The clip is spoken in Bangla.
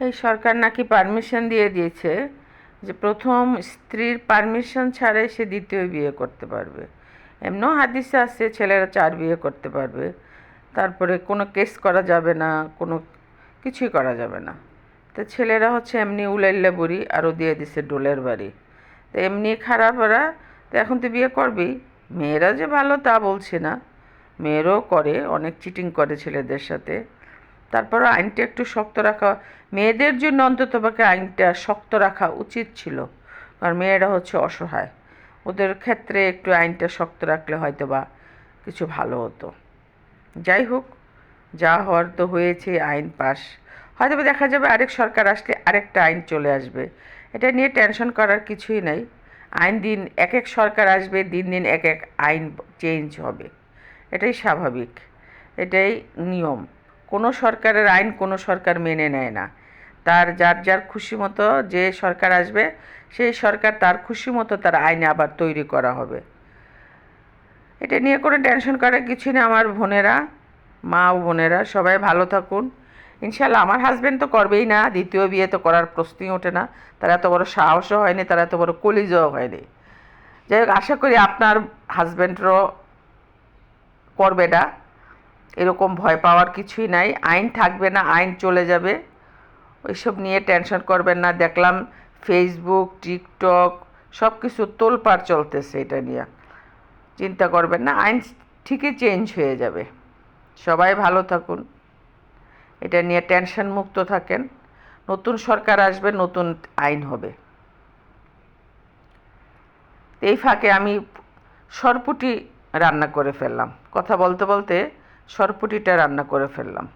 এই সরকার নাকি পারমিশন দিয়ে দিয়েছে যে প্রথম স্ত্রীর পারমিশন ছাড়াই সে দ্বিতীয় বিয়ে করতে পারবে। এমনও হাদিসে আছে ছেলেরা 4 বিয়ে করতে পারবে, তারপরে কোনো কেস করা যাবে না, কোনো কিছুই করা যাবে না। তো ছেলেরা হচ্ছে এমনি উলাইল্লা বুড়ি, আরও দিয়ে দিছে ডোলের বাড়ি। তো এমনি খারাপ ওরা, তো এখন তো বিয়ে করবেই। মেয়েরা যে ভালো তা বলছে না, মেয়েরাও করে, অনেক চিটিং করে ছেলেদের সাথে। তারপরও আইনটা একটু শক্ত রাখা, মেয়েদের জন্য অন্ততপক্ষে আইনটা শক্ত রাখা উচিত ছিল, কারণ মেয়েরা হচ্ছে অসহায়। ওদের ক্ষেত্রে একটু আইনটা শক্ত রাখলে হয়তো বা কিছু ভালো হতো। যাই হোক, যা হওয়ার তো হয়েছে, আইন পাস। হয়তো দেখা যাবে আরেক সরকার আসলে আরেকটা আইন চলে আসবে। এটা নিয়ে টেনশন করার কিছুই নাই। আইন দিন এক এক সরকার আসবে, দিন দিন এক এক আইন চেঞ্জ হবে, এটাই স্বাভাবিক, এটাই নিয়ম। কোনো সরকারের আইন কোনো সরকার মেনে নেয় না। তার যার যার খুশি মতো যে সরকার আসবে, সেই সরকার তার খুশি মতো তার আইন আবার তৈরি করা হবে। এটা নিয়ে কোনো টেনশন করার কিছুই না। আমার বোনেরা, মা ও বোনেরা সবাই ভালো থাকুন ইনশাল্লাহ। আমার হাজব্যান্ড তো করবেই না, দ্বিতীয় বিয়ে তো করার প্রশ্নই ওঠে না। তার এত বড় সাহসও হয়নি, তার এত বড় কলিজাও হয়নি। যাই হোক, আশা করি আপনার হাজব্যান্ডরও করবে না। এরকম ভয় পাওয়ার কিছুই নাই, আইন থাকবে না, আইন চলে যাবে। ওইসব নিয়ে টেনশন করবেন না। দেখলাম ফেসবুক, টিকটক সব কিছু তোলপাড় চলতেছে, এটা নিয়ে চিন্তা করবেন না, আইন ঠিকই চেঞ্জ হয়ে যাবে। সবাই ভালো থাকুন, এটা নিয়ে টেনশন মুক্ত থাকেন। নতুন সরকার আসবে, নতুন আইন হবে। এই ফাঁকে আমি সরপুটি রান্না করে ফেললাম, কথা বলতে বলতে সরপুটিটা রান্না করে ফেললাম।